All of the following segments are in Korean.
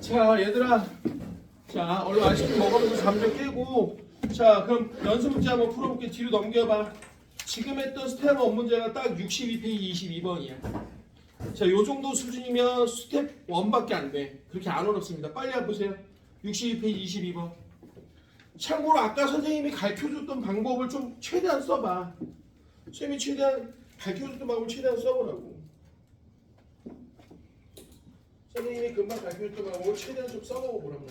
자 얘들아, 자 얼른 아침좀 먹으면서 잠 좀 깨고, 자 그럼 연습 문제 한번 풀어볼게. 뒤로 넘겨봐. 지금 했던 스텝 1 문제가 딱 62페이지 22번이야. 자 요정도 수준이면 스텝 1밖에 안돼. 그렇게 안 어렵습니다. 빨리 해보세요. 62페이지 22번. 참고로 아까 선생님이 가르쳐줬던 방법을 좀 최대한 써봐. 선생님이 최대한 가르쳐줬던 방법을 최대한 써보라고. 선생님이 금방 가르쳐줬던 방법을 최대한 좀 써보고 보라고.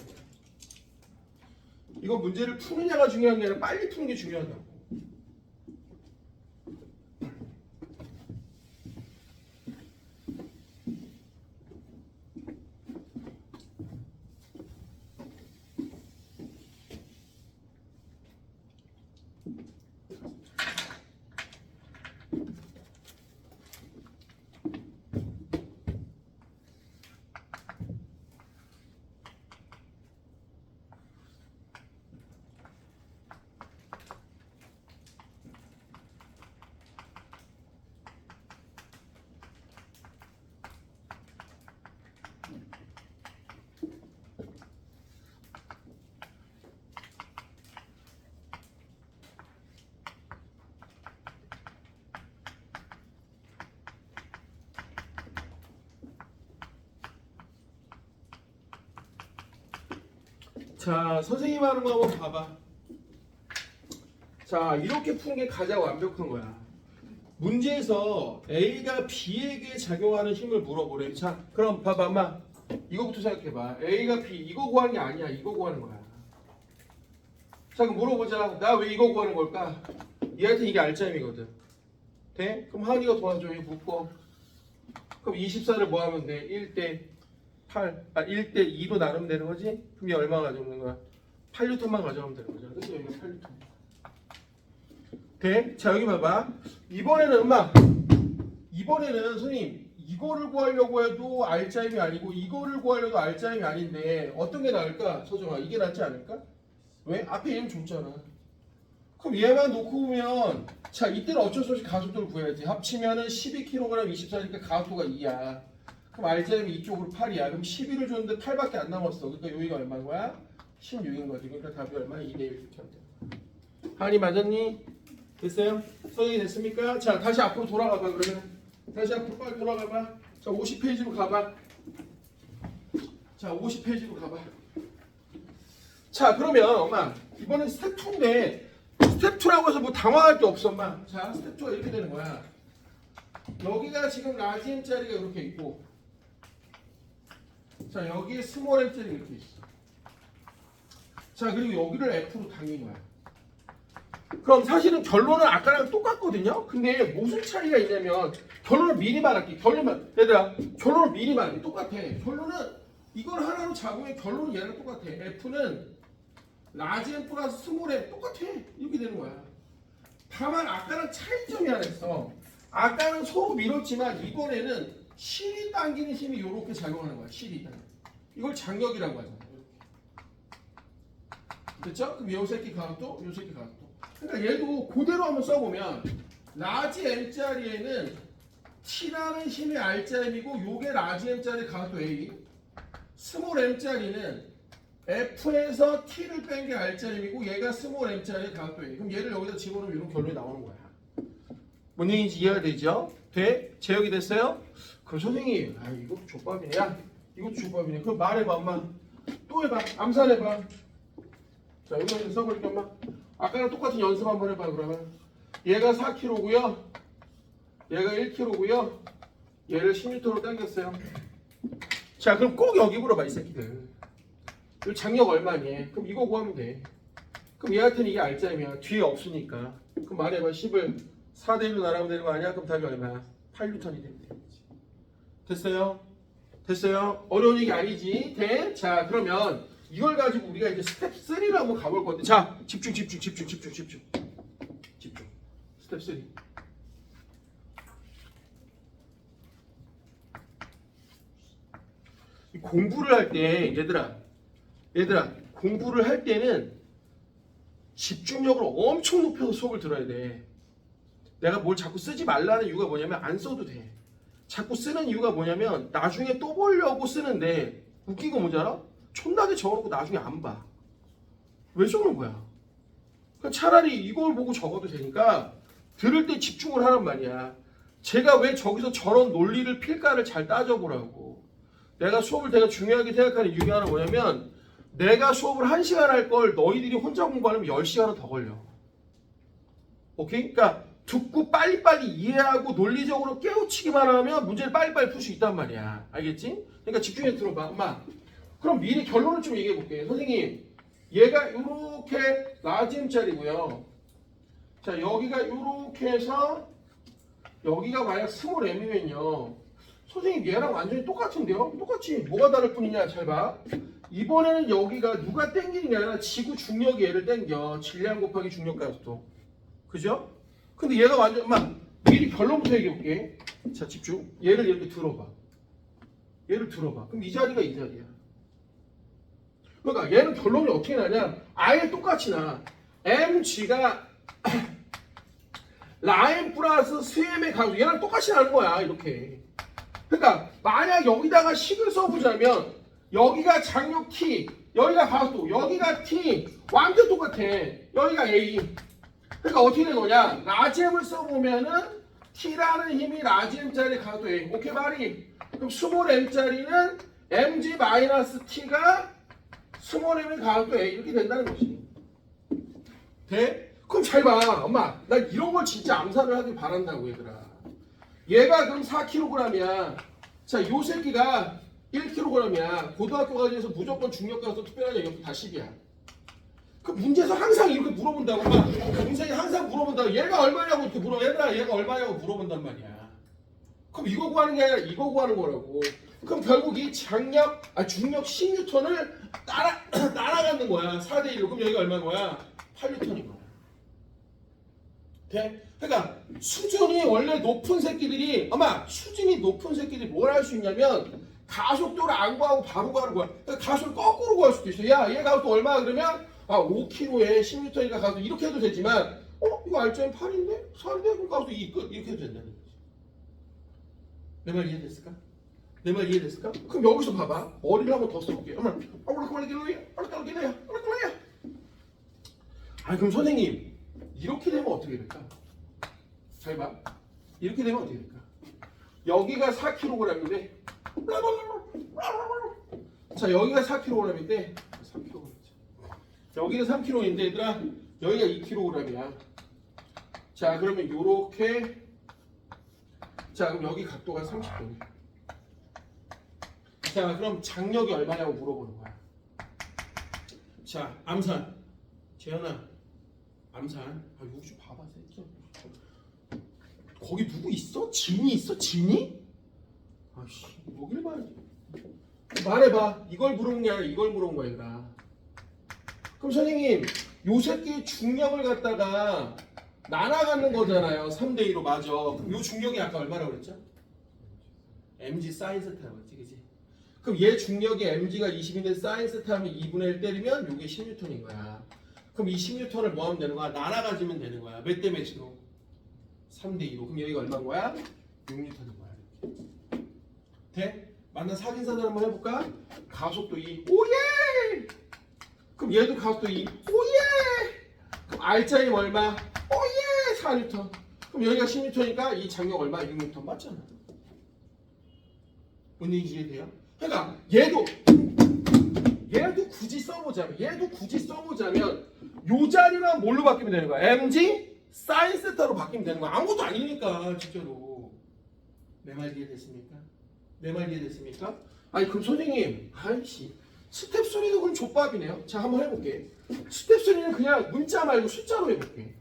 이거 문제를 푸느냐가 중요한 게 아니라 빨리 푸는 게 중요하다고. 자, 선생님 하는 거 한번 봐봐. 자, 이렇게 푸는 게 가장 완벽한 거야. 문제에서 A가 B에게 작용하는 힘을 물어보래. 자, 그럼 봐봐, 엄마. 이거부터 생각해봐. A가 B, 이거 구하는 게 아니야. 이거 구하는 거야. 자, 그럼 물어보자. 나 왜 이거 구하는 걸까? 얘한테 이게 알짜임이거든. 돼? 그럼 하은이가 도와줘. 이거 묶어. 그럼 24를 뭐 하면 돼? 1대 8, 1대 2로 나누면 되는 거지? 그럼 얘 얼마 가져오는 거야? 8N만 가져오면 되는 거잖아. 그래서 여기가 8N. 돼? 자, 여기 봐봐. 이번에는 엄마, 이번에는 선생님 이거를 구하려고 해도 알짜임이 아니고 이거를 구하려도 알짜임이 아닌데 어떤 게 나을까? 서정아, 이게 낫지 않을까? 왜? 앞에 얘는 줬잖아. 그럼 얘만 놓고 보면, 자, 이때는 어쩔 수 없이 가속도를 구해야지. 합치면은 12kg 24니까 가속도가 2야. 그럼 알짜임이 이쪽으로 8이야. 그럼 11을 줬는데 8밖에 안 남았어. 그러니까 여기가 얼마인 거야? 16인 거지. 그러니까 답이 얼마야? 2대1 이렇게 하면 돼. 하은이 맞았니? 됐어요? 성형이 됐습니까? 자, 다시 앞으로 돌아가봐. 그러면 다시 앞으로 빨리 돌아가봐. 자, 50페이지로 가봐. 자, 50페이지로 가봐. 자, 그러면 엄마 이번엔 스텝 2인데 스텝 2라고 해서 뭐 당황할 게 없어, 엄마. 자, 스텝 2가 이렇게 되는 거야. 여기가 지금 라지 M짜리가 이렇게 있고, 자, 여기에 스몰 M짜리가 이렇게 있어. 자, 그리고 여기를 F로 당긴 거야. 그럼 사실은 결론은 아까랑 똑같거든요? 근데 무슨 차이가 있냐면, 결론을 미리 말할게. 얘들아, 결론을 미리 말할게. 똑같아. 결론은 이걸 하나로 잡으면 결론은 얘랑 똑같아. F는 라지 M 플러스 스몰 M 똑같아. 이렇게 되는 거야. 다만 아까랑 차이점이 하나 있어. 아까는 서로 밀었지만 이번에는 실이 당기는 힘이 이렇게 작용하는 거야. 실이 당기는. 이걸 장력이라고 하잖아. 됐죠? 그럼 요 새끼 가속도, 요 새끼 가속도. 그러니까 얘도 그대로 한번 써보면 라지 M짜리에는 T라는 힘이 R자임이고 요게 라지 M짜리 가속도 A, 스몰 M짜리는 F에서 T를 뺀 게 R자임이고 얘가 스몰 M짜리 가속도 A. 그럼 얘를 여기다 집어넣으면 이런 결론이 나오는 거야. 뭔 얘기인지 이해가 되죠? 돼? 제역이 됐어요? 그럼 선생님, 아 이거 족밥이네. 야, 이것도 족밥이네. 그럼 말해봐, 엄마. 또 해봐. 암산해봐. 자, 이거 써볼게, 엄마. 아까랑 똑같은 연습 한번 해봐, 그러면. 얘가 4kg고요. 얘가 1kg고요. 얘를 10N로 당겼어요. 자, 그럼 꼭 여기 물어봐, 이 새끼들. 이 장력 얼마니? 그럼 이거 구하면 돼. 그럼 얘한테는 이게 알짜임이야. 뒤에 없으니까. 그럼 말해봐. 10을 4대1로 나가면 되는 거 아니야? 그럼 답이 얼마야? 8N이 되면 되지. 됐어요? 됐어요? 어려운 얘기 아니지? 돼? 자, 그러면 이걸 가지고 우리가 이제 스텝 3로 한번 가볼 건데, 자, 집중. 스텝 3. 공부를 할 때, 얘들아, 공부를 할 때는 집중력을 엄청 높여서 수업을 들어야 돼. 내가 뭘 자꾸 쓰지 말라는 이유가 뭐냐면 안 써도 돼. 자꾸 쓰는 이유가 뭐냐면 나중에 또 보려고 쓰는데 웃긴 거 뭔지 알아? 촌나게 적어놓고 나중에 안 봐. 왜 적는 거야? 그러니까 차라리 이걸 보고 적어도 되니까 들을 때 집중을 하란 말이야. 제가 왜 저기서 저런 논리를 필까를 잘 따져보라고. 내가 수업을 되게 중요하게 생각하는 이유 하나 뭐냐면 내가 수업을 1시간 할 걸 너희들이 혼자 공부하려면 10시간은 더 걸려. 오케이? 그러니까 듣고 빨리빨리 이해하고 논리적으로 깨우치기만 하면 문제를 빨리빨리 풀 수 있단 말이야. 알겠지? 그러니까 집중해서 들어봐. 엄마, 그럼 미리 결론을 좀 얘기해 볼게. 선생님, 얘가 이렇게 라지 M짜리고요. 자, 여기가 이렇게 해서 여기가 만약 스몰 M이면요. 선생님, 얘랑 완전히 똑같은데요? 똑같지? 뭐가 다를 뿐이냐? 잘 봐. 이번에는 여기가 누가 땡기는 게 아니라 지구 중력이 얘를 땡겨. 질량 곱하기 중력 가속도. 그죠? 근데 얘가 완전, 막 미리 결론부터 얘기해볼게. 자, 집중. 얘를 이렇게 들어봐. 얘를 들어봐. 그럼 이 자리가 이 자리야. 그러니까 얘는 결론이 어떻게 나냐? 아예 똑같이 나. mg가 라인 플러스 스엠의 가속. 얘랑 똑같이 나는 거야. 이렇게. 그러니까 만약 여기다가 식을 써보자면 여기가 장력 T, 여기가 가속도, 여기가 T, 완전 똑같아. 여기가 A. 그러니까 어떻게 된 거냐? 라지엠을 써보면은 T라는 힘이 라지엠짜리 가도 A. 오케이 말이? 그럼 스몰 M짜리는 mg-t가 스몰 M의 가도 A. 이렇게 된다는 것이. 돼? 그럼 잘 봐. 엄마, 나 이런 걸 진짜 암산을 하길 바란다고 얘들아. 얘가 그럼 4kg이야. 자, 요 새끼가 1kg이야. 고등학교 과정에서 무조건 중력 가서 특별한 영역 다 10이야. 그 문제에서 항상 이렇게 물어본다고. 막 문제에 항상 물어본다고. 얘가 얼마냐고 이렇게 얘들아 얘가 얼마냐고 물어본단 말이야. 그럼 이거 구하는 게 아니라 이거 구하는 거라고. 그럼 결국 이 중력 10N을 따라가는 거야. 4대 1로. 그럼 여기가 얼마인 거야? 8N인 거야. 돼? 그러니까 수준이 원래 높은 새끼들이 수준이 높은 새끼들이 뭘 할 수 있냐면 가속도를 안 구하고 바로 가는 거야. 그러니까 가속을 거꾸로 구할 수도 있어. 야, 얘 가속도 얼마 그러면 5km에 10m니까 가속도 이렇게 해도 되지만 이거 알짜인 8인데? 4인데? 그럼 가속도 이렇게 해도 된다는 거지. 내 말 이해됐을까? 내 말 이해됐을까? 그럼 여기서 봐봐. 머리를 한번 더 써볼게. 그럼 선생님 이렇게 되면 어떻게 될까? 잘 봐. 이렇게 되면 어떻게 될까? 여기가 4kg인데 자, 여기가 4kg인데 3kg. 여기는 3kg인데 얘들아 여기가 2kg이야. 자, 그러면 요렇게 자, 그럼 여기 각도가 30도네. 자, 그럼 장력이 얼마냐고 물어보는 거야. 자, 암산. 재현아, 암산. 여기 좀 봐봐, 새끼야. 거기 누구 있어? 진이 있어? 진이? 아씨, 여길 봐야지. 말해봐. 이걸 물어본 게 아니라 이걸 물어본 거야, 얘들아. 그럼 선생님, 요 새끼 중력을 갖다가 나눠갖는 거잖아요. 3대 2로 맞아. 그럼 요 중력이 아까 얼마라고 그랬죠? mg 사인 세타라고 했지, 그지? 그럼 얘 중력이 mg가 20인데 사인 세타 하면 2분의 1 때리면 요게 10N인 거야. 그럼 이 10N을 뭐 하면 되는 거야? 나눠가지면 되는 거야. 몇 대 몇으로? 3대 2로. 그럼 여기가 얼마인 거야? 6N인 거야. 돼? 만난 사진사들 한번 해볼까? 가속도 2. 오예! 그럼 얘도 가속도 2. 오예! 그럼 R자임 얼마? 오예! 4N. 그럼 여기가 10N니까 이 장력 얼마? 6N 맞잖아. 뭔 얘기인지 이해돼요? 그러니까 얘도 굳이 써보자면 요 자리만 뭘로 바뀌면 되는 거야? mg 사인 세타로 바뀌면 되는 거야. 아무것도 아니니까 진짜로. 내 말 이해됐습니까? 내 말 이해됐습니까? 아니 그럼 선생님, 아이씨 스텝 소리도 그럼 족밥이네요. 자, 한번 해볼게. 스텝 소리는 그냥 문자 말고 숫자로 해볼게.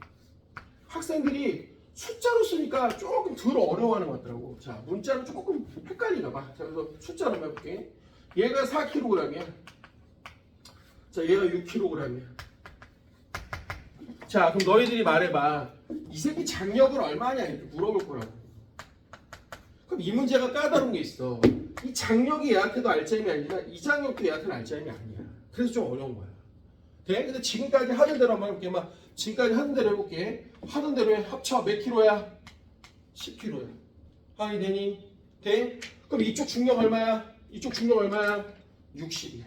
학생들이 숫자로 쓰니까 조금 덜 어려워하는 것 같더라고. 자, 문자로 조금 헷갈리나 봐. 자, 그래서 숫자로 해볼게. 얘가 4kg이야. 자, 얘가 6kg이야. 자, 그럼 너희들이 말해봐. 이 새끼 장력은 얼마냐 이렇게 물어볼 거라고. 그럼 이 문제가 까다로운 게 있어. 이 장력이 얘한테도 알짜임이 아니라 이 장력도 얘한테는 알짜임이 아니야. 그래서 좀 어려운 거야. 돼? 근데 지금까지 하던 대로 한번 해볼게. 지금까지 하던 대로 해볼게. 하던 대로 해. 합쳐 몇 킬로야? 10kg야. 하이 되니? 돼? 그럼 이쪽 중력 얼마야? 이쪽 중력 얼마야? 60이야.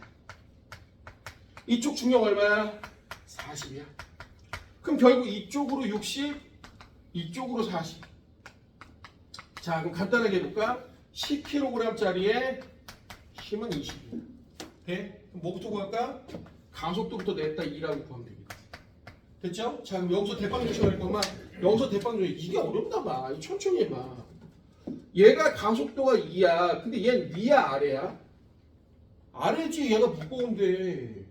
이쪽 중력 얼마야? 40이야. 그럼 결국 이쪽으로 60, 이쪽으로 40. 자, 그럼 간단하게 해볼까? 10kg짜리에 힘은 20이야. 돼? 그럼 뭐부터 구할까? 가속도부터 냈다 2라고 구하면 됩니다. 됐죠? 자, 그럼 여기서 대빵 조심할 거만 여기서 대빵 조심. 이게 어렵나 봐. 천천히 해봐. 얘가 가속도가 2야. 근데 얘는 위야 아래야? 아래지. 얘가 무거운데.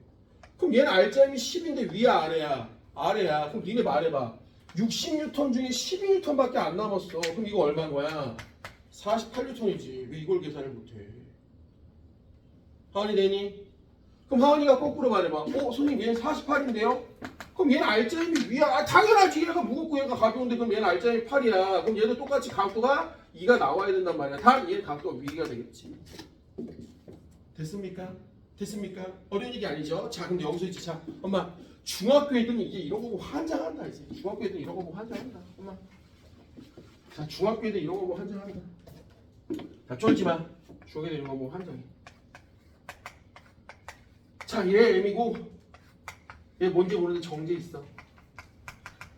그럼 얘는 알짜임이 10인데 위야 아래야? 아래야. 그럼 니네 말해봐. 60N 중에 12N밖에 안 남았어. 그럼 이거 얼마인 거야? 48N이지. 왜 이걸 계산을 못해? 하은이 되니? 그럼 하은이가 거꾸로 말해봐. 선생님 얘는 48인데요? 그럼 얘는 알짜임이 위야. 당연하지. 얘가 무겁고 얘가 가벼운데 그럼 얘는 알짜임이 8이야. 그럼 얘도 똑같이 각도가 2가 나와야 된단 말이야. 단 얘는 각도가 위가 되겠지. 됐습니까? 됐습니까? 어려운 얘기 아니죠? 자, 근데 여기서 이제 자, 엄마 중학교 애들은 이제 이런 거 보고 환장한다 이제. 중학교 애들 이런 거 보고 환장한다. 엄마. 자, 중학교 애들 이런 거 보고 환장한다. 자, 쫄지 마. 중학교 애들 이런 거 보고 환장해. 자, 얘 M이고 얘 뭔지 모르는데 정제 있어.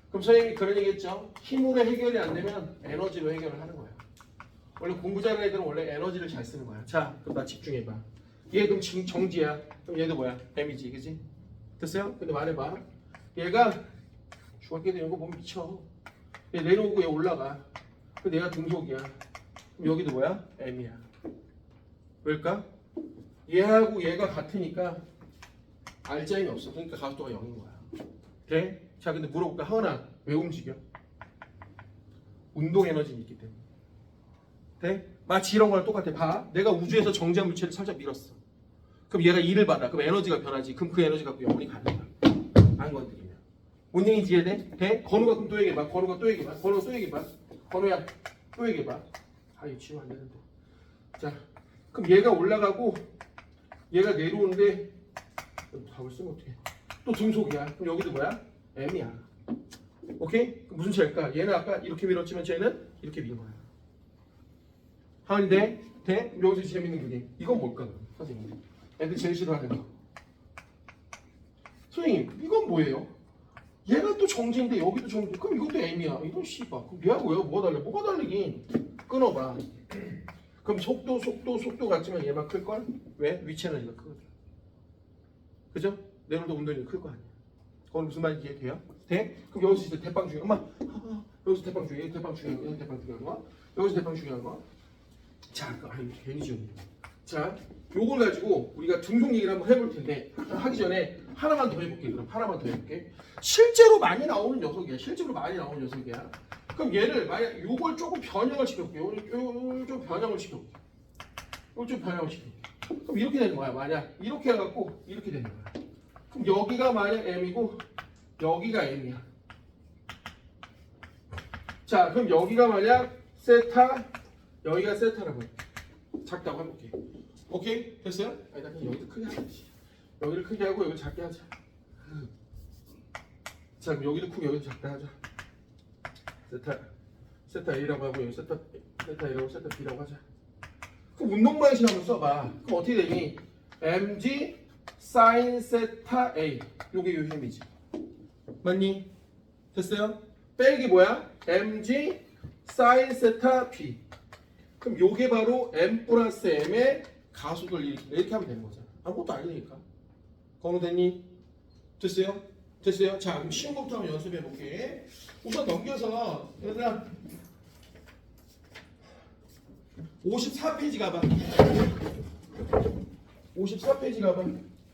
그럼 선생님이 그런 얘기 했죠. 힘으로 해결이 안 되면 에너지로 해결을 하는 거야. 원래 공부 잘하는 애들은 원래 에너지를 잘 쓰는 거야. 자, 그럼 나 집중해봐. 얘 그럼 지금 정지야. 그럼 얘도 뭐야? M이지, 그지? 됐어요? 근데 말해봐. 얘가 중학교 때 이런 거 보면 미쳐. 얘 내려오고 얘 올라가. 근데 얘가 등속이야. 그럼 여기도 뭐야? M이야. 왜일까? 얘하고 얘가 같으니까 알짜임이 없어. 그러니까 가속도가 0인 거야. 돼? 자, 근데 물어볼까? 하은아, 왜 움직여? 운동 에너지는 있기 때문에. 돼? 마치 이런 거랑 똑같아. 봐. 내가 우주에서 정지한 물체를 살짝 밀었어. 그럼 얘가 2를 받아. 그럼 에너지가 변하지. 그럼 그 에너지가 또 영원히 가는 거야. 안 건드리면. 뭔 얘기인지 이해돼? 돼? 건우가 그럼 또 얘기해봐. 건우가 또 얘기해봐. 건우가 또 얘기해봐. 건우야, 또 얘기해봐. 이거 치면 안 되는데. 자, 그럼 얘가 올라가고 얘가 내려오는데 답을 쓰면 어떡해. 또 등속이야. 그럼 여기도 뭐야? M이야. 오케이? 그럼 무슨 차일까? 얘는 아까 이렇게 밀었지만 쟤는 이렇게 민 거야. 하은이 돼? 돼? 여기서 재밌는 그림. 이건 뭘까? 선생님. 애들 제일 싫어하는 거. 선생님, 이건 뭐예요? 얘가 또 정지인데 여기도 정지. 그럼 이것도 M이야. 이건 씨발. 그럼 얘하고 얘가 뭐가 달라? 뭐가 다르긴? 끊어봐. 그럼 속도 같지만 얘만 클걸? 왜? 위치 에너지가 크거든. 그죠? 내일도 운동이 클 거 아니야. 그건 무슨 말인지 이해돼요? 돼? 그럼 여기서 이제 대빵 중요한 거. 여기서 대빵 중요해. 대빵 중요한 거. 여기서 대빵 중요한 거. 여기서 대빵 중요한 거. 자, 괜히 지웠네. 자, 요걸 가지고 우리가 등속 얘기를 한번 해볼 텐데 하기 전에 하나만 더 해볼게. 그럼 하나만 더 해볼게. 실제로 많이 나오는 녀석이야. 실제로 많이 나오는 녀석이야. 그럼 얘를 만약 요걸 조금 변형을 시켜볼게. 요걸 좀 변형을 시켜볼게. 요걸 좀 변형을 시켜볼게. 그럼 이렇게 되는 거야. 만약 이렇게 해갖고 이렇게 되는 거야. 그럼 여기가 만약 M이고 여기가 M이야. 자, 그럼 여기가 만약 세타, 여기가 세타라고 해. 작다고 해볼게. 오케이? 됐어요? 아니다, 그냥 여기를 크게 하자. 여기를 크게 하고 여기를 작게 하자. 자, 그럼 여기도 크고 여기도 작게 하자. 세타 A라고 하고 여기 세타 A라고 세타 B라고 하자. 그럼 운동방식 한번 써봐. 그럼 어떻게 되니? mg sin 세타 A. 요게 요 힘이지. 맞니? 됐어요? 빼기 뭐야? mg sin 세타 B. 그럼 요게 바로 m 플러스 m의 가속을 이렇게 하면 되는 거잖아. 아무것도 아니니까. 건우 됐니? 됐어요? 됐어요? 자, 그럼 쉬운 것부터 한번 연습해 볼게. 우선 넘겨서 얘들아 54페이지 가봐. 54페이지 가봐.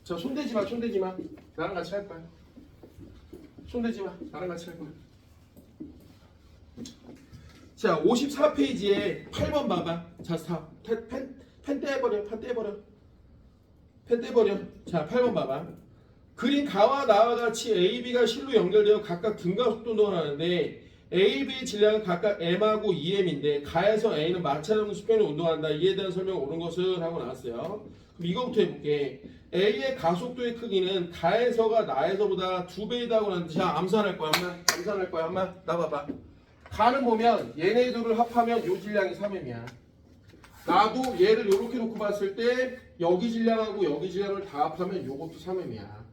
자, 손대지 마, 손대지 마. 나랑 같이 할 거야. 손대지 마. 나랑 같이 할 거야. 자, 54페이지에 8번 봐봐. 자, 펜 떼버려. 펜 떼버려. 자, 8번 봐봐. 그린 가와 나와 같이 A, B가 실로 연결되어 각각 등가속도 운동을 하는데 A, B의 질량은 각각 M하고 2M인데 가에서 A는 마찰없는 수평을 운동한다. 이에 대한 설명을 옳은 것을 하고 나왔어요. 그럼 이거부터 해볼게. A의 가속도의 크기는 가에서가 나에서보다 2배이다 하고 나는데 자, 암산할 거야 엄마. 암산할 거야 엄마. 나 봐봐. 가는 보면 얘네들을 합하면 요 질량이 3M이야. 나도 얘를 이렇게 놓고 봤을 때 여기 질량하고 여기 질량을 다 합하면 요것도 3m이야.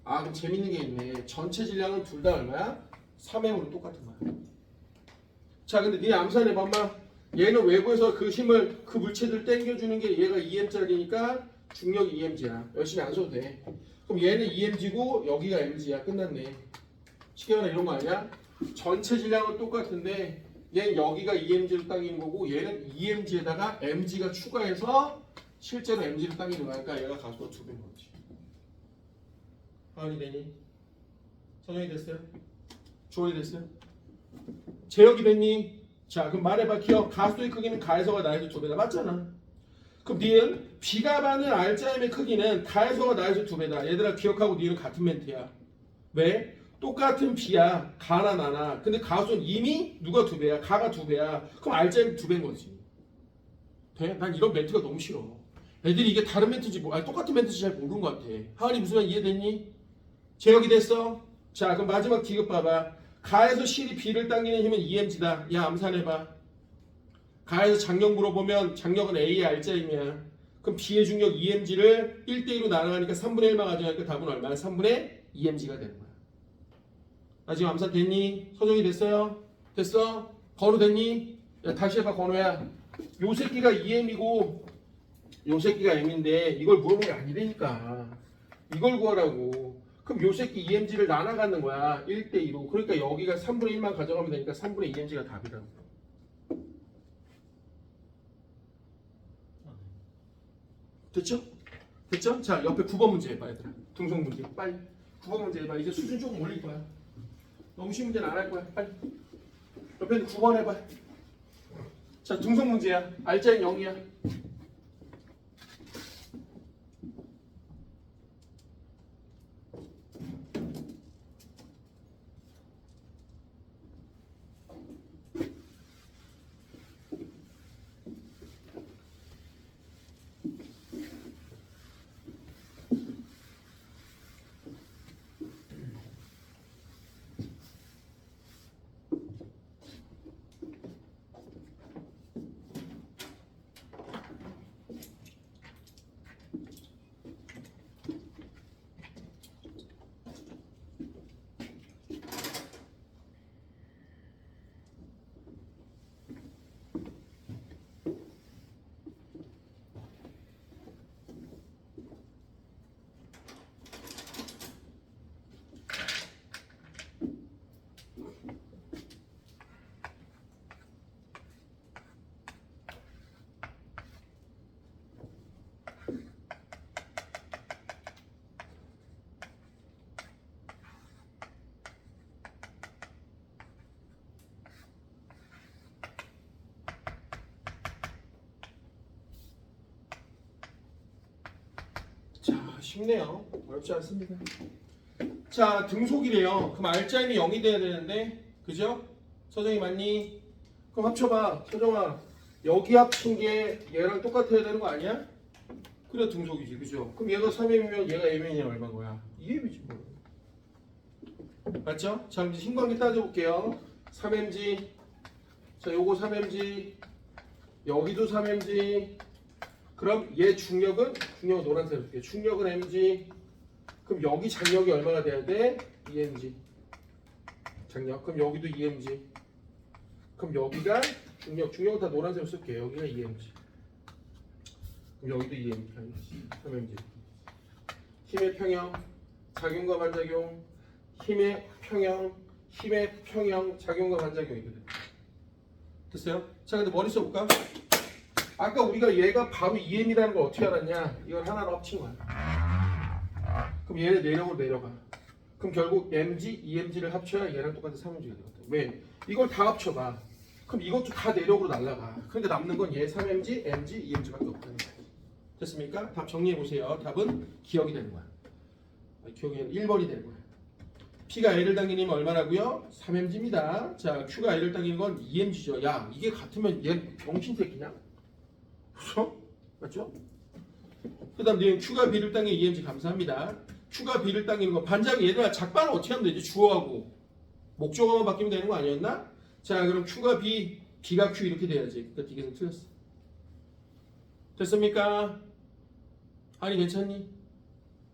아 그럼 재밌는 게 있네. 전체 질량은 둘 다 얼마야? 3m으로 똑같은 거야. 자 근데 네 암산해봐 엄마. 얘는 외부에서 그 힘을 그 물체들 당겨주는 게 얘가 2m짜리니까 중력이 2mg야. 열심히 안 써도 돼. 그럼 얘는 2mg고 여기가 mg야. 끝났네. 시계가 이런 거 아니야? 전체 질량은 똑같은데 얘는 여기가 2mg를 당기는 거고 얘는 2mg에다가 mg가 추가해서 실제로 mg를 당기는 거야. 그러니까 얘가 가속도가 2배인 거지. 하은이 되니? 선영이 됐어요? 조언이 됐어요? 제역이 됐니? 자 그럼 말해봐. 기억. 가속도의 크기는 가에서가 나에서 2배다. 맞잖아. 그럼 니은 B가 받는 R자임의 크기는 가에서가 나에서 2배다. 얘들아 기억하고 니은 같은 멘트야. 왜? 똑같은 B야. 가나 나나. 근데 가속도는 이미 누가 2배야? 가가 2배야. 그럼 R자임이 2배인 거지. 돼? 난 이런 멘트가 너무 싫어. 애들이 이게 다른 멘트인지 아니 똑같은 멘트인지 잘 모르는 것 같아. 하은이 무슨 말 이해됐니? 제역이 됐어? 자 그럼 마지막 디귿 봐봐. 가에서 실이 B를 당기는 힘은 EMG다. 야 암산해봐. 가에서 장력 물어보면 장력은 A의 R자임이야. 그럼 B의 중력 EMG를 1대2로 나눠가니까 3분의 1만 가져가니까 답은 얼마야? 3분의 EMG가 되는 거야. 나 지금 암산 됐니? 서정이 됐어요? 됐어? 건우 됐니? 야 다시 해봐 건우야. 요 새끼가 EM이고 요 새끼가 M인데 이걸 물어보는 게 아니라니까. 이걸 구하라고. 그럼 요 새끼 EMG를 나눠 갖는 거야. 1대2로. 그러니까 여기가 3분의 1만 가져가면 되니까 3분의 EMG가 답이라고. 됐죠? 됐죠? 자 옆에 9번 문제 해봐 얘들아. 등속 문제 빨리 9번 문제 해봐. 이제 수준 조금 올릴 거야. 너무 쉬운 문제는 안 할 거야. 빨리 옆에 9번 해봐. 자 등속 문제야. R자인 0이야. 자 쉽네요. 어렵지 않습니다. 자 등속이래요. 그럼 R자임이 0이 돼야 되는데 그죠? 서정이 맞니? 그럼 합쳐봐. 서정아 여기 합친 게 얘랑 똑같아야 되는 거 아니야? 그래 등속이지 그죠? 그럼 얘가 3m이면 얘가 m이면 얼마인 거야? 2m이지 뭐. 맞죠? 자 그럼 이제 힘관계 따져볼게요. 3mg 자 요거 3mg 여기도 3mg 그럼 얘 중력은 노란색 해줄게. 중력은 mg. 그럼 여기 장력이 얼마가 돼야 돼? 2mg. 장력. 그럼 여기도 2mg. 그럼 여기가 중력은 다 노란색으로 쓸게. 여기가 2mg. 그럼 여기도 2mg. 3mg. 힘의 평형, 작용과 반작용, 힘의 평형, 작용과 반작용이거든. 됐어요? 자, 근데 머리 써볼까? 아까 우리가 얘가 바로 EM이라는 걸 어떻게 알았냐? 이걸 하나로 합친 거야. 그럼 얘는 내력으로 내려가. 그럼 결국 mg, EMG를 합쳐야 얘랑 똑같은 3mg가 되거든. 왜? 이걸 다 합쳐봐. 그럼 이것도 다 내력으로 날라가. 그러니까 남는 건 얘 3mg, mg, EMG밖에 없다는 거야. 됐습니까? 답 정리해보세요. 답은 기억이 되는 거야. 기억이 1번이 되는 거야. P가 L을 당기면 얼마라고요? 3mg입니다. 자, Q가 L을 당기는 건 2mg죠. 야, 이게 같으면 얘 병신 새끼냐? 그렇죠? 맞죠? 그 다음 내용 Q가 B를 당기는 EMG 감사합니다. Q가 B를 당기는 건 반작용 얘들아 작반을 어떻게 하면 되지? 주어하고 목적어만 바뀌면 되는 거 아니었나? 자 그럼 Q가 B, B가 Q 이렇게 돼야지. 그러니까 디귿은 틀렸어. 됐습니까? 아니 괜찮니?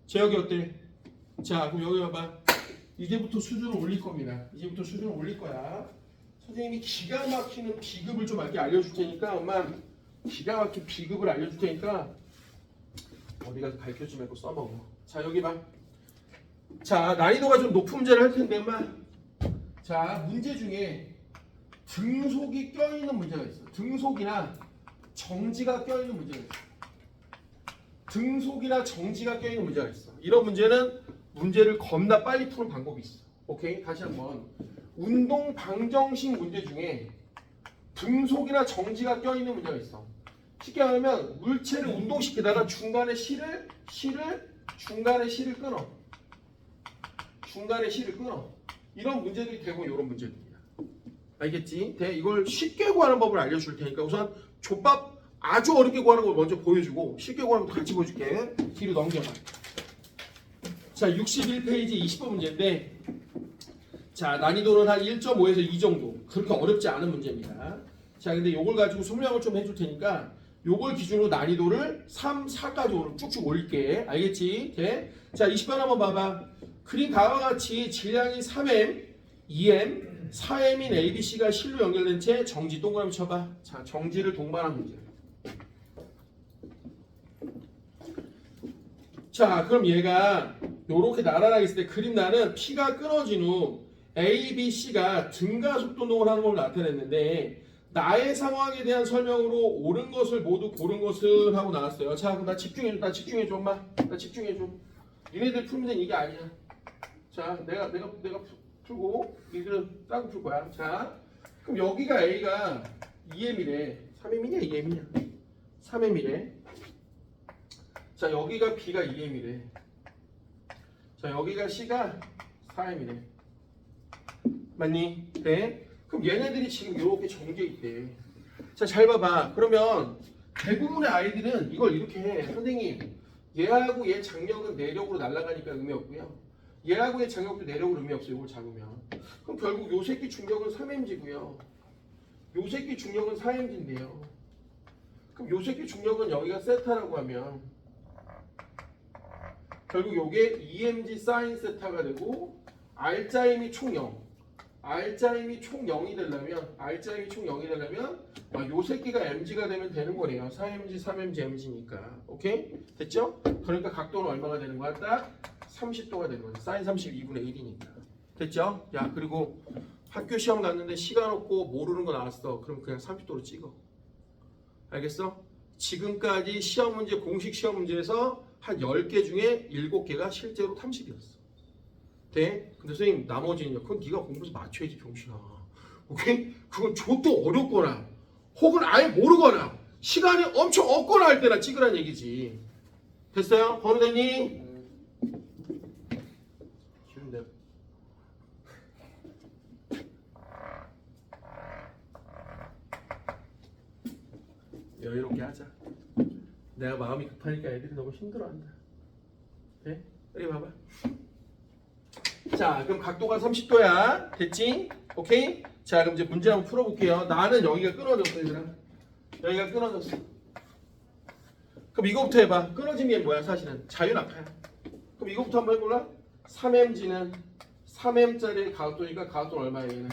제혁이 어때? 자 그럼 여기 봐봐. 이제부터 수준을 올릴 겁니다. 이제부터 수준을 올릴 거야. 선생님이 기가 막히는 비급을 좀 이렇게 알려줄 테니까 엄마 기가 막힌 비급을 알려줄 테니까 어디 가서 가르쳐주지 말고 써먹어. 자 여기 봐. 자 난이도가 좀 높은 문제를 할 텐데 엄마. 자 문제 중에 등속이 껴있는 문제가 있어. 등속이나 정지가 껴있는 문제가 있어. 등속이나 정지가 껴있는 문제가 있어. 이런 문제는 문제를 겁나 빨리 푸는 방법이 있어. 오케이? 다시 한번. 운동 방정식 문제 중에 등속이나 정지가 껴있는 문제가 있어. 쉽게 말하면 물체를 운동시키다가 중간에 실을 끊어. 중간에 실을 끊어. 이런 문제들이 대부분 이런 문제들이야. 알겠지? 이걸 쉽게 구하는 법을 알려줄 테니까 우선 족밥 아주 어렵게 구하는 걸 먼저 보여주고 쉽게 구하는 것도 같이 보여줄게. 뒤로 넘겨봐. 자 61페이지 20번 문제인데 자 난이도는 한 1.5에서 2 정도. 그렇게 어렵지 않은 문제입니다. 자 근데 요걸 가지고 설명을 좀 해줄 테니까 요걸 기준으로 난이도를 3, 4까지 쭉쭉 올릴게. 알겠지? 네? 자 20번 한번 봐봐. 그림 다음과 같이 질량이 3m, 2m, 4m인 ABC가 실로 연결된 채 정지 동그라미 쳐봐. 자 정지를 동반한 문제. 자 그럼 얘가 요렇게 나란하게 있을 때 그림 나는 P가 끊어진 후 A, B, C가 등가속도 운동을 하는 걸 나타냈는데 나의 상황에 대한 설명으로 옳은 것을 모두 고른 것을 하고 나왔어요. 자 그럼 나 집중해줘 엄마. 나 집중해줘. 니네들 풀면 이게 아니야. 자 내가 풀고 니들은 따고 풀 거야. 자 그럼 여기가 A가 2m이래. 3m이냐 2m이냐 3m이래. 자 여기가 B가 2m이래. 자 여기가 C가 4m이래. 맞니? 네. 그럼 얘네들이 지금 이렇게 정지해 있대. 자 잘 봐봐. 그러면 대부분의 아이들은 이걸 이렇게 해. 선생님 얘하고 얘 장력은 내력으로 날아가니까 의미 없고요. 얘하고 얘 장력도 내력으로 의미 없어요. 이걸 잡으면. 그럼 결국 요 새끼 중력은 3mg고요. 요 새끼 중력은 4mg인데요. 그럼 요 새끼 중력은 여기가 세타라고 하면 결국 요게 2mg 사인 세타가 되고 R자임이 총 0. R자임이 총 0이 되려면 요 새끼가 mg가 되면 되는 거네요. 4mg, 3mg, mg니까. 오케이? 됐죠? 그러니까 각도는 얼마가 되는 거야? 딱 30도가 되는 거죠. 사인 32분의 1이니까. 됐죠? 야 그리고 학교 시험 갔는데 시간 없고 모르는 거 나왔어. 그럼 그냥 30도로 찍어. 알겠어? 지금까지 시험 문제, 공식 시험 문제에서 한 10개 중에 7개가 실제로 30이었어. 돼? 근데 선생님 나머지는요? 그건 네가 공부해서 맞춰야지 병신아. 오케이? 그건 족도 어렵거나 혹은 아예 모르거나 시간이 엄청 없거나 할 때나 찍으란 얘기지. 됐어요? 번호되니? 기운내. 여유롭게 하자. 내가 마음이 급하니까 애들이 너무 힘들어한다. 네? 여기 봐봐. 자 그럼 각도가 30도야. 됐지? 오케이? 자 그럼 이제 문제 한번 풀어볼게요. 나는 여기가 끊어졌어 얘들아. 여기가 끊어졌어. 그럼 이거부터 해봐. 끊어진 게 뭐야 사실은? 자유낙하야. 그럼 이거부터 한번 해볼라? 3mg는 3m짜리 가속도니까 가속도는 얼마야 얘는?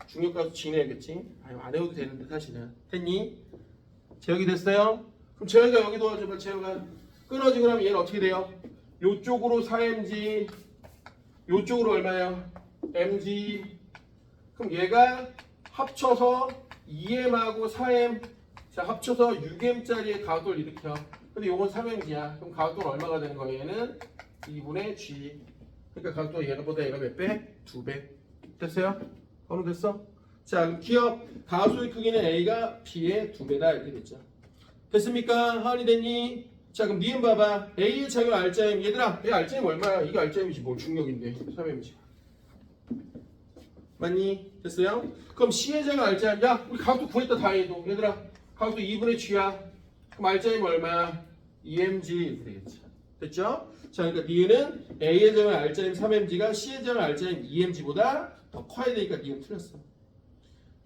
중력가속 지내야겠지? 아유 안 해도 되는데 사실은. 됐니? 제혁이 됐어요? 그럼 제혁이가 여기 도와줘봐. 제혁아 끊어지고 나면 얘는 어떻게 돼요? 요쪽으로 4mg 요쪽으로 얼마예요? mg. 그럼 얘가 합쳐서 2m하고 4m 자 합쳐서 6m짜리의 가속도를 일으켜. 근데 요건 3mg야. 그럼 가속도는 얼마가 되는 거예요? 얘는 2분의 g. 그러니까 가속도 얘보다 얘가 몇 배? 2배. 됐어요? 어느 됐어? 자 그럼 기억 가속의 크기는 A가 B의 2배다 이렇게 됐죠. 됐습니까? 하은이 됐니? 자 그럼 니은 봐봐. A의 작용 R자임. 얘들아 얘 R자임 얼마야? 이게 R자임이지 뭐 중력인데 3mg. 맞니? 됐어요? 그럼 C의 작용 R자임. 야 우리 가속도 구했다 다행히도. 얘들아 가속도 2분의 G야. 그럼 R자임 얼마야? 2mg 이렇게 되겠지. 됐죠? 자 그러니까 니은은 A의 작용 R자임 3mg가 C의 작용 R자임 2mg보다 더 커야 되니까 니은 틀렸어.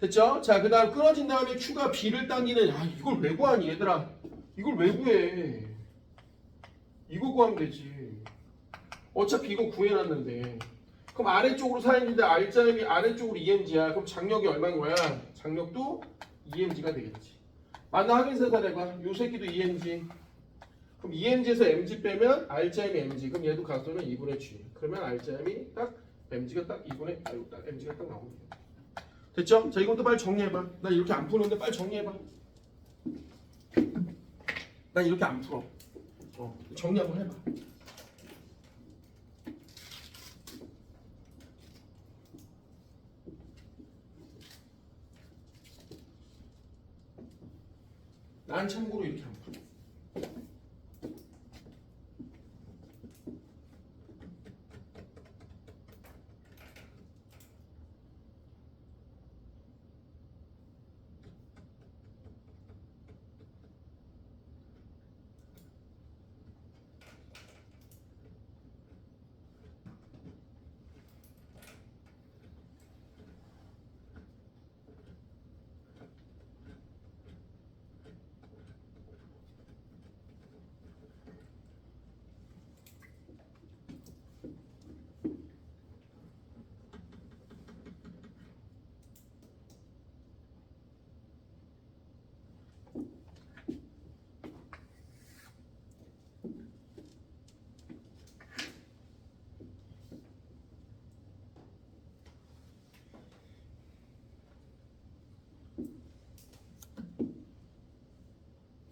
됐죠? 자 그 다음 끊어진 다음에 Q가 B를 당기는 이걸 왜 구하니 얘들아? 이걸 왜 구해? 이거 구하면 되지. 어차피 이거 구해놨는데. 그럼 아래쪽으로 사인인데 R자임이 아래쪽으로 EMG야. 그럼 장력이 얼마인 거야? 장력도 EMG가 되겠지. 맞나 확인사살 해봐. 요 새끼도 EMG. 그럼 EMG에서 MG 빼면 R자임이 MG. 그럼 얘도 가소는 2분의 G. 그러면 R자임이 딱 MG가 딱 2분의 아이고 딱 MG가 딱 나오면 돼. 됐죠? 자 이것도 빨리 정리해봐. 나 이렇게 안 푸는데 빨리 정리해봐. 난 이렇게 안 풀어. 정리 한번 해봐. 난 참고로 이렇게 안 풀어.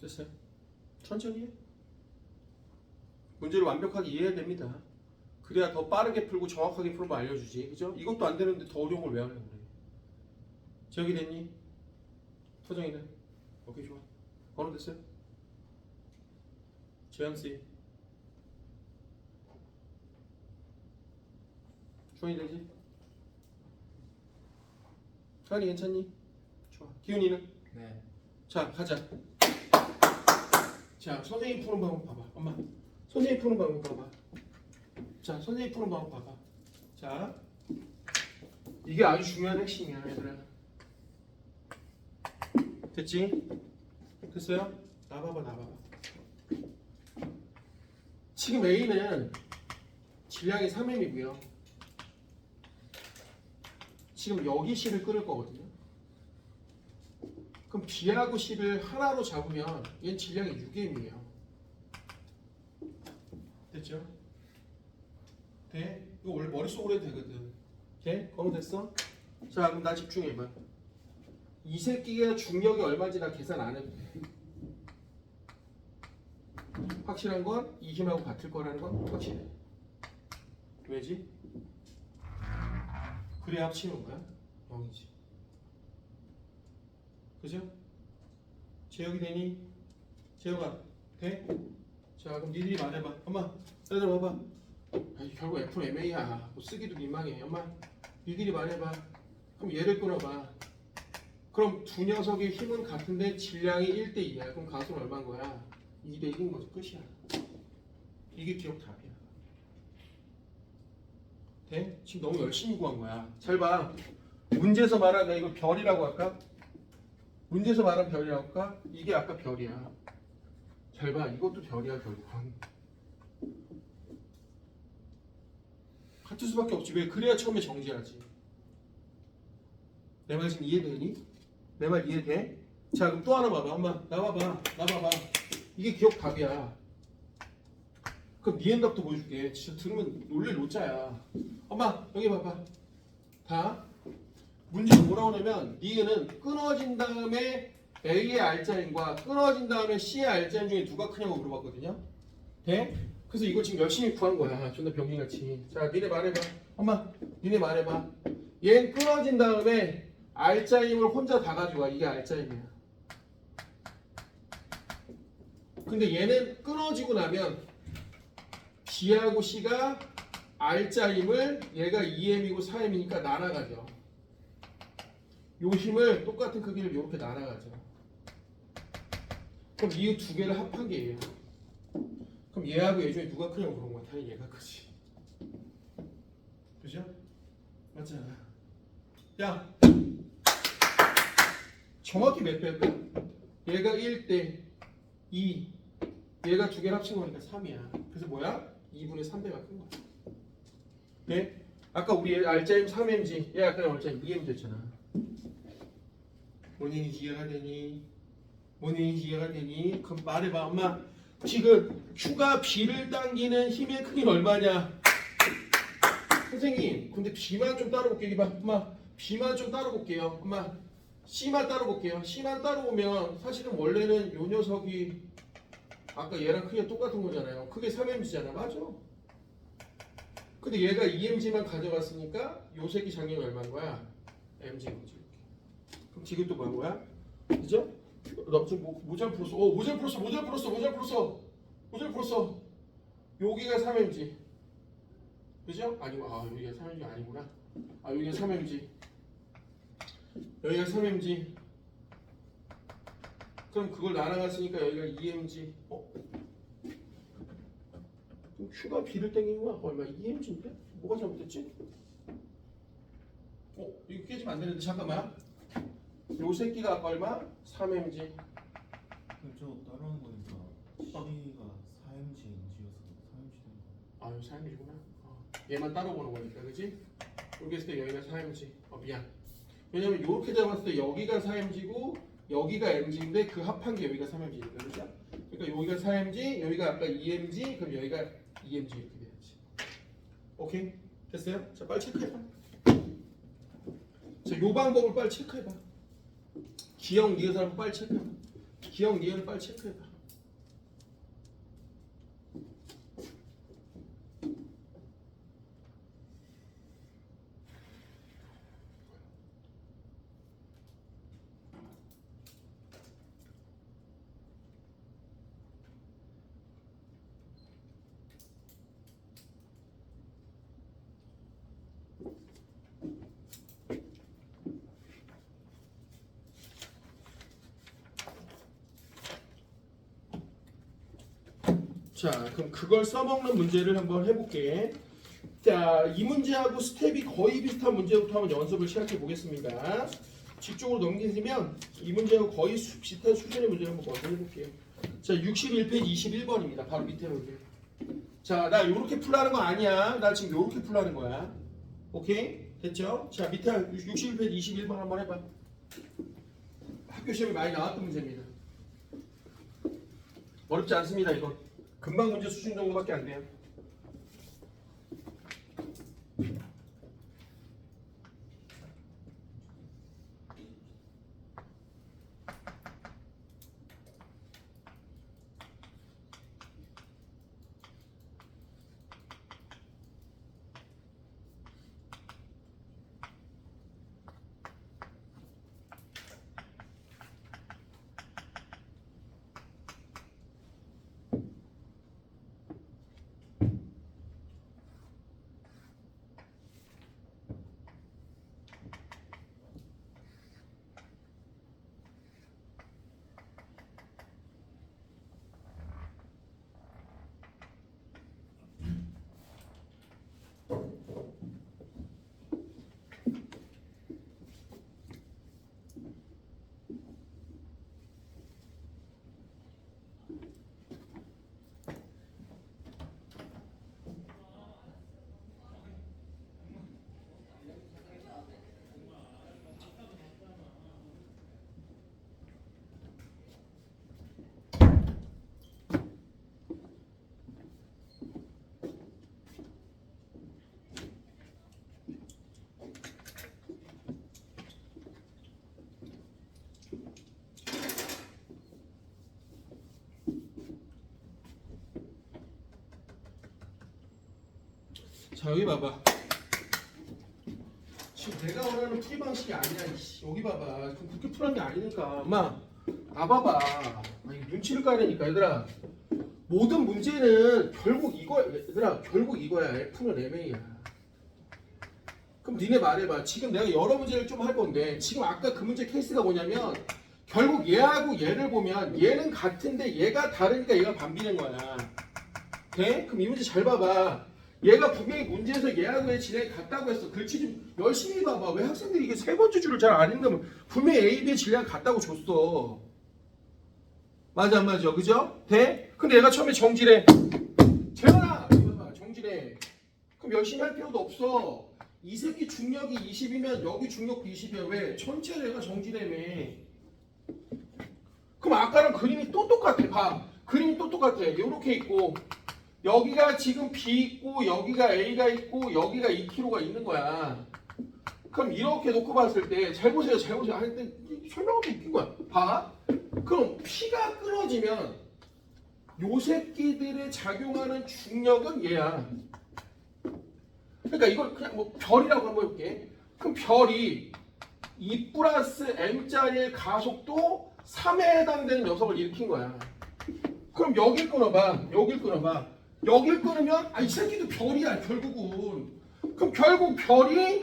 됐어요? 천천히 해. 문제를 완벽하게 이해해야 됩니다. 그래야 더 빠르게 풀고 정확하게 풀면 알려주지. 그죠? 이것도 안 되는데 더 어려운 걸 왜 하려고 그래? 지역이 됐니? 토정이는? 오케이 좋아. 번호 됐어요? 재현씨 주원이 되지? 주원이 괜찮니? 좋아. 기훈이는? 네. 자 가자. 자 선생님 푸는 방법 봐봐. 엄마 선생님 푸는 방법 봐봐. 자 선생님 푸는 방법 봐봐. 자 이게 아주 중요한 핵심이야 얘들아. 됐지? 됐어요? 나봐봐 나봐봐. 지금 A는 질량이 3m이고요 지금 여기 C를 끓일 거거든요. 그럼 B하고 C를 하나로 잡으면 얘는 질량이 6m이에요. 됐죠? 돼? 이거 원래 머릿속으로 해도 되거든. 돼? 그럼 됐어? 자 그럼 나 집중해봐. 이 새끼가 중력이 얼마인지 나 계산 안 해도 돼. 확실한 건 이 힘하고 같을 거라는 건 확실해. 왜지? 그래 합치는 거야? 0이지. 그죠? 제역이 되니? 제역아 돼? 자 그럼 니들이 말해봐. 엄마 얘들 봐봐. 아니, 결국 FMA야. 뭐 쓰기도 민망해. 엄마 니들이 말해봐. 그럼 얘를 끊어봐. 그럼 두 녀석의 힘은 같은데 질량이 1대2야. 그럼 가수는 얼마인 거야? 2대1인 거지. 끝이야. 이게 기억 답이야. 돼? 지금 너무 열심히 구한 거야. 잘 봐. 문제에서 말하면 내가 이거 별이라고 할까? 문제에서 말하면 별이라고 할까? 이게 아까 별이야. 잘 봐. 이것도 별이야 결국은. 같을 수밖에 없지. 왜? 그래야 처음에 정지하지. 내 말 지금 이해되니? 내 말 이해돼? 자 그럼 또 하나 봐봐. 엄마 나와봐. 나봐봐. 이게 기억 답이야. 그럼 니 응답도 보여줄게. 진짜 들으면 놀릴 노자야. 엄마 여기 봐봐. 다 문제가 뭐라고 하냐면 니은 끊어진 다음에 A의 R자임과 끊어진 다음에 C의 R자임 중에 누가 크냐고 물어봤거든요. 돼? 그래서 이거 지금 열심히 구한 거야. 존나 병신같이. 자 니네 말해봐. 엄마 니네 말해봐. 얘는 끊어진 다음에 R자임을 혼자 다 가져와. 이게 R자임이야. 근데 얘는 끊어지고 나면 B하고 C가 R자임을 얘가 2m이고 4m이니까 날아가죠. 요 힘을 똑같은 크기를 이렇게 날아가죠. 그럼 이 두 개를 합한 게 얘야. 그럼 얘하고 얘 중에 누가 크냐고 그런 거야. 당연히 얘가 크지. 그죠? 맞잖아. 야 정확히 몇 배일까? 얘가 1대 2. 얘가 두 개를 합친 거니까 3이야. 그래서 뭐야? 2분의 3배가 큰 거야. 네? 아까 우리 알짜임 3mg, 얘 아까 알짜임 2mg 됐잖아. 원인이 이해가 되니? 원인이 이해가 되니? 그럼 말해봐. 엄마 지금 Q가 B를 당기는 힘의 크기는 얼마냐? 선생님 근데 B만 좀 따로 볼게요. 이봐 엄마 B만 좀 따로 볼게요. 엄마 C만 따로 볼게요. C만 따로 보면 사실은 원래는 요 녀석이 아까 얘랑 크기가 똑같은 거잖아요. 그게 3mg잖아. 맞아. 근데 얘가 2mg만 가져갔으니까 요 새끼 장력이 얼마인 거야? mg인 거지. 그럼 지금 또 뭐한 거야? 그죠? 나 지금 모자를 풀었어. 모자를 풀었어. 여기가 3mg. 그죠? 아니고 여기가 3mg 아니구나. 여기가 3mg. 여기가 3mg. 그럼 그걸 나눠갔으니까 여기가 2mg. 그럼 Q가 B를 땡기는 거야? 얼마? 2mg인데? 뭐가 잘못됐지? 이거 깨지면 안 되는데 잠깐만. 요 새끼가 아까 얼마? 3mg. 저 따라하는 거니까 C가 4mg NG여서 4mg 되는 거. 여기 4mg구나. 얘만 따로 보는 거니까, 그지? 이렇게 했을 때 여기가 4mg. 미안. 왜냐면 이렇게 잡았을 때 여기가 4mg고 여기가 mg인데 그 합한 게 여기가 3mg니까, 그죠? 그러니까 여기가 4mg, 여기가 아까 2mg, 그럼 여기가 2mg 이렇게 돼야지. 오케이? 됐어요? 자, 빨리 체크해봐. 자, 요 방법을 빨리 체크해봐. 기억 니은 사람 빨리 체크해봐. 기억 니은을 빨리 체크해봐. 자, 그럼 그걸 써먹는 문제를 한번 해볼게. 자, 이 문제하고 스텝이 거의 비슷한 문제부터 한번 연습을 시작해 보겠습니다. 뒤쪽으로 넘기시면 이 문제하고 거의 비슷한 수준의 문제를 한번 먼저 해볼게요. 자, 61페이지 21번입니다. 바로 밑에 볼게요. 자, 나 요렇게 풀라는 거 아니야. 나 지금 요렇게 풀라는 거야. 오케이? 됐죠? 자, 밑에 61페이지 21번 한번 해봐. 학교 시험에 많이 나왔던 문제입니다. 어렵지 않습니다, 이거. 금방 문제 수준 정도밖에 안 돼요. 자, 여기 봐봐. 지금 내가 원하는 풀이 방식이 아니야. 여기 봐봐. 그렇게 풀는 게 아니니까. 엄마, 나 봐봐. 눈치를 까려니까. 얘들아, 모든 문제는 결국 이거야. 얘들아, 결국 이거야. F는 MA야. 그럼 니네 말해봐. 지금 내가 여러 문제를 좀 할 건데 지금 아까 그 문제 케이스가 뭐냐면 결국 얘하고 얘를 보면 얘는 같은데 얘가 다르니까 얘가 반비는 거야. 돼? 그럼 이 문제 잘 봐봐. 얘가 분명히 문제에서 얘하고 얘 진행이 같다고 했어. 글씨 좀 열심히 봐봐. 왜 학생들이 이게 세 번째 줄을 잘 안 읽으면 분명히 A, B의 질량이 같다고 줬어. 맞아 안 맞아? 그죠? 돼? 근데 얘가 처음에 정지래. 재현아! 이거 정지래. 그럼 열심히 할 필요도 없어. 이 새끼 중력이 20이면 여기 중력도 20이야. 왜? 전체 얘가 정지래며. 그럼 아까랑 그림이 또 똑같아. 봐. 그림이 또 똑같아. 요렇게 있고 여기가 지금 B 있고 여기가 A가 있고 여기가 2kg가 있는 거야. 그럼 이렇게 놓고 봤을 때 잘 보세요. 잘 보세요. 할 때 설명하기 웃긴 거야. 봐. 그럼 P가 끊어지면 요 새끼들의 작용하는 중력은 얘야. 그러니까 이걸 그냥 뭐 별이라고 한번 해볼게. 그럼 별이 2 플러스 m짜리의 가속도 3에 해당되는 녀석을 일으킨 거야. 그럼 여길 끊어봐. 여길 끊어봐. 여길 끊으면 이 새끼도 별이야 결국은. 그럼 결국 별이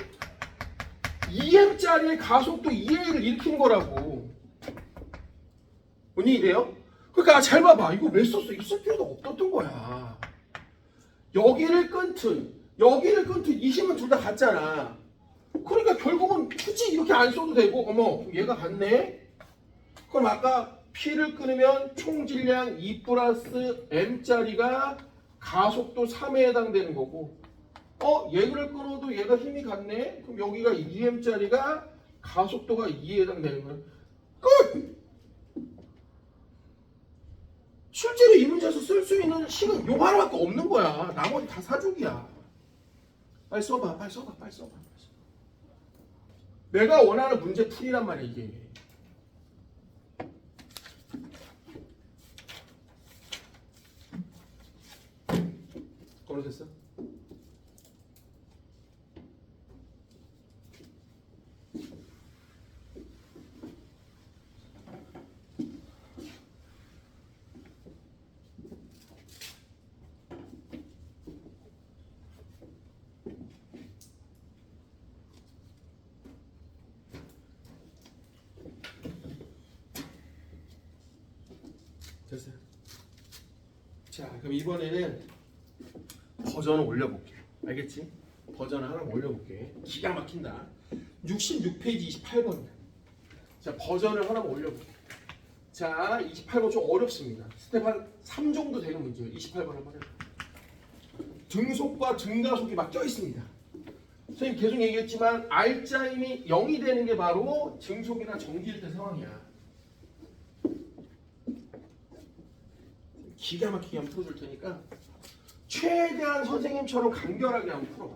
2m짜리의 가속도 2a를 일으키는 거라고. 뭔 얘기래요? 그러니까 잘 봐봐. 이거 왜 썼어? 이거 쓸 필요도 없었던 거야. 여기를 끊든 20은 둘 다 같잖아. 그러니까 결국은 굳이 이렇게 안 써도 되고 어머 얘가 같네? 그럼 아까 P를 끊으면 총질량 2 플러스 M짜리가 가속도 3에 해당되는 거고 얘를 끊어도 얘가 힘이 같네? 그럼 여기가 2M짜리가 가속도가 2에 해당되는 거야. 끝! 실제로 이 문제에서 쓸 수 있는 식은 요 하나밖에 없는 거야. 나머지 다 사족이야. 빨리 써봐. 빨리 써봐. 빨리 써봐. 내가 원하는 문제 풀이란 말이야 이게. 걸어됐어? 됐어요. 자, 그럼 이번에는 버전을 올려볼게. 알겠지? 버전을 하나 올려볼게. 기가 막힌다. 66페이지 28번이다. 자, 버전을 하나 올려볼게. 자, 28번 좀 어렵습니다. 스텝 한 3 정도 되는 문제예요. 28번 한번 해볼게요. 등속과 등가속이 막 껴있습니다. 선생님 계속 얘기했지만 R자임이 0이 되는 게 바로 등속이나 정지일 때 상황이야. 기가 막히게 한번 풀어줄 테니까 최대한 선생님처럼 간결하게 한번 풀어봐.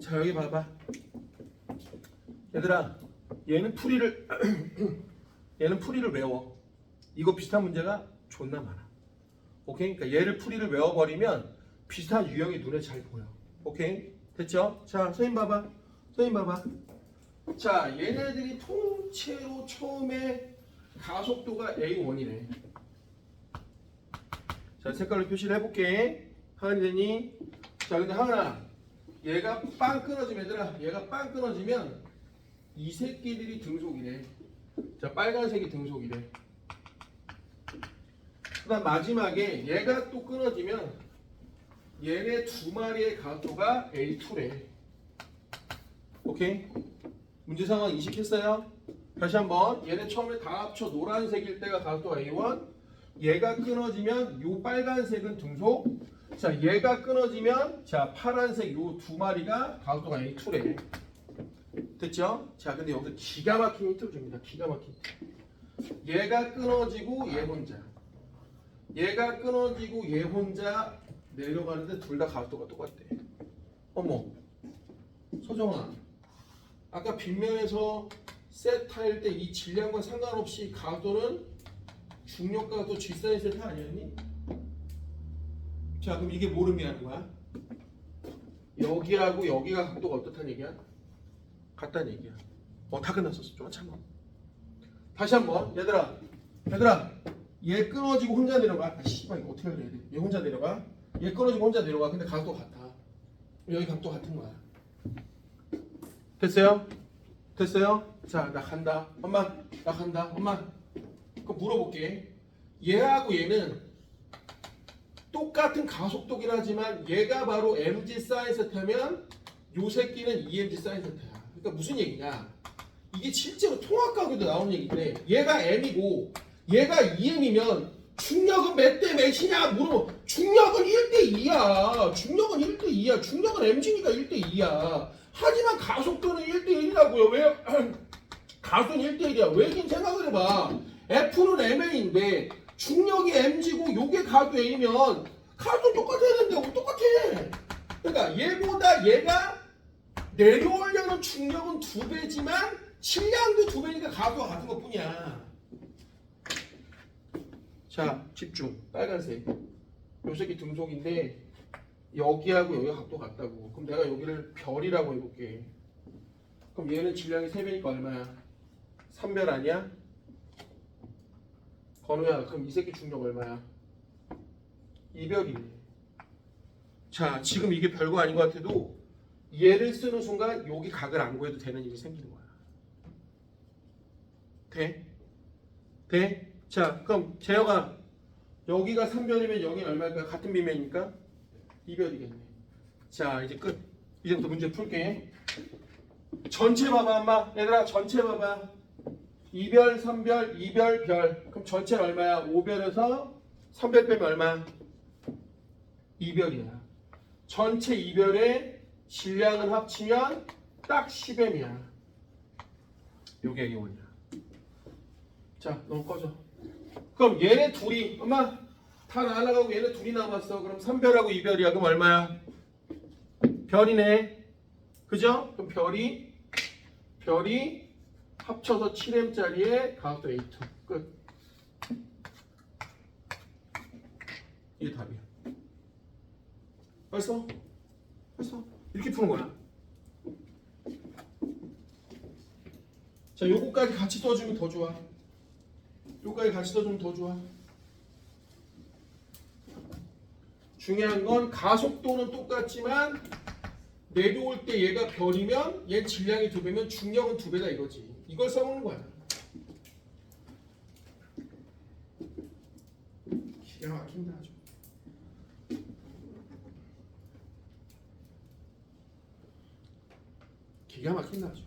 자 여기 봐봐. 얘들아 얘는 풀이를 얘는 풀이를 외워. 이거 비슷한 문제가 존나 많아. 오케이? 그러니까 얘를 풀이를 외워버리면 비슷한 유형이 눈에 잘 보여. 오케이? 됐죠? 자 선생님 봐봐. 선생님 봐봐. 자 얘네들이 통째로 처음에 가속도가 A1이네. 자 색깔로 표시를 해볼게. 하은이 되니? 자 근데 하은아 얘가 빵 끊어지면 얘들아 얘가 빵 끊어지면 이 새끼들이 등속이래. 자 빨간색이 등속이래. 그 다음 마지막에 얘가 또 끊어지면 얘네 두 마리의 가속도가 A2래. 오케이? 문제 상황 인식했어요? 다시 한번 얘네 처음에 다 합쳐 노란색일 때가 가속도가 A1. 얘가 끊어지면 요 빨간색은 등속. 자 얘가 끊어지면 자 파란색 요 두 마리가 가속도가 A2래. 됐죠? 자 근데 여기서 기가 막힌 힌트를 줍니다. 기가 막힌 힌트. 얘가 끊어지고 얘 혼자. 얘가 끊어지고 얘 혼자 내려가는데 둘 다 가속도가 똑같대. 어머 서정아 아까 빗면에서 세타일 때 이 질량과 상관없이 가속도는 중력과 또 G사인 세타 아니었니? 자 그럼 이게 뭐를 의미하는 거야? 여기하고 여기가 각도가 어떻다는 얘기야? 같다는 얘기야. 다 끝났었어. 좀만 참아. 다시 한번 얘들아 얘 끊어지고 혼자 내려가. 아 씨발 이거 어떻게 해야 돼? 얘 혼자 내려가. 얘 끊어지고 혼자 내려가. 근데 각도 같아. 여기 각도 같은 거야. 됐어요? 됐어요? 자 나 간다. 엄마 나 간다. 엄마 그럼 물어볼게. 얘하고 얘는 똑같은 가속도긴 하지만 얘가 바로 mg 사인 세타면 요 새끼는 EMG 사인 세타야. 그러니까 무슨 얘기냐? 이게 실제로 통합각에도 나오는 얘기인데 얘가 m이고 얘가 EM이면 중력은 몇 대 몇이냐 물어보면 중력은 1대2야. 중력은 1대2야. 중력은 mg니까 1대2야. 하지만 가속도는 1대1이라고요. 왜? 가속도는 1대1이야. 왜긴 생각을 해봐. F는 MA인데 중력이 mg고 요게 가도 A면 가도 똑같아야 되는데 똑같아. 그러니까 얘보다 얘가 내려오려는 중력은 2배지만 질량도 2배니까 가도가 같은 것 뿐이야. 자 집중. 빨간색 요 새끼 등속인데 여기하고 여기가 각도 같다고. 그럼 내가 여기를 별이라고 해볼게. 그럼 얘는 질량이 3배니까 얼마야? 3별 아니야? 건우야 그럼 이 새끼 중력 얼마야? 2별이네. 자 지금 이게 별거 아닌 것 같아도 얘를 쓰는 순간 여기 각을 안 구해도 되는 일이 생기는 거야. 돼? 돼? 자 그럼 재혁아 여기가 3별이면 여기는 얼마일까? 같은 비면이니까 2별이겠네. 자 이제 끝. 이제부터 문제 풀게. 전체 봐봐 엄마. 얘들아 전체 봐봐. 2별, 3별, 2별, 별. 그럼 전체는 얼마야? 5별에서 3별 빼면 얼마? 2별이야. 전체 2별의 질량을 합치면 딱 10m이야. 요게 A1이야. 자, 너 꺼져. 그럼 얘네 둘이 엄마 다 날아가고 얘네 둘이 남았어. 그럼 3별하고 2별이야. 그럼 얼마야? 별이네. 그죠? 그럼 별이 합쳐서 7m짜리의 가속도 A2. 끝. 이게 답이야. 벌써? 이렇게 푸는 거야. 자, 요거까지 같이 써주면 더 좋아. 요거까지 같이 써주면 더 좋아. 중요한 건 가속도는 똑같지만 내려올 때 얘가 별이면 얘 질량이 2배면 중력은 2배다 이거지. 이걸 써먹는 거야. 기가 막힌다 아주. 기가 막힌다 아주.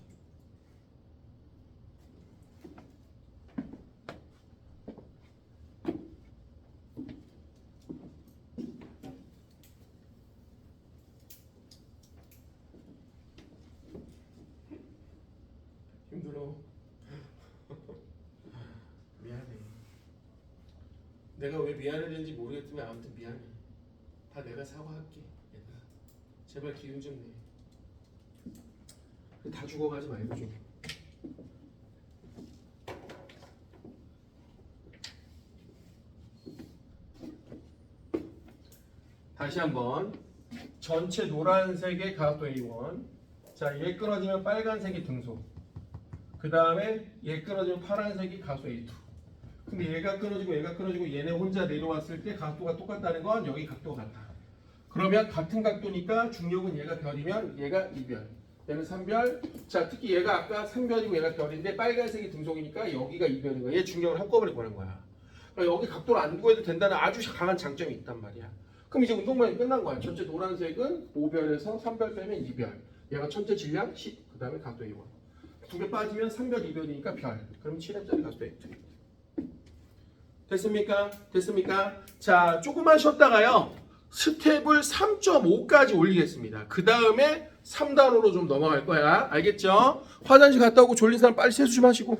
힘들어. 미안해. 내가 왜 미안해졌는지 모르겠지만 아무튼 미안해. 다 내가 사과할게. 얘들아. 제발 기운 좀 내. 다 죽어가지 말고 좀. 다시 한번 전체 노란색의 가각도 A1. 자, 얘 끊어지면 빨간색이 등소. 그 다음에 얘 끊어지면 파란색이 가수 A2. 근데 얘가 끊어지고 얘가 끊어지고 얘네 혼자 내려왔을 때 각도가 똑같다는 건 여기 각도가 같아. 그러면 같은 각도니까 중력은 얘가 별이면 얘가 2별. 얘는 3별. 자, 특히 얘가 아까 3별이고 얘가 별인데 빨간색이 등속이니까 여기가 2별인 거야. 얘 중력을 한꺼번에 구하는 거야. 그러니까 여기 각도를 안 구해도 된다는 아주 강한 장점이 있단 말이야. 그럼 이제 운동만이 끝난 거야. 전체 노란색은 5별에서 3별 빼면 2별. 얘가 전체 질량 10. 그 다음에 각도 2원. 두 개 빠지면 3별, 2별이니까 별. 그럼 7M짜리 각도 A2. 됐습니까? 됐습니까? 자, 조금만 쉬었다가요. 스텝을 3.5까지 올리겠습니다. 그 다음에 3단으로 좀 넘어갈 거야. 알겠죠? 화장실 갔다 오고 졸린 사람 빨리 세수 좀 하시고.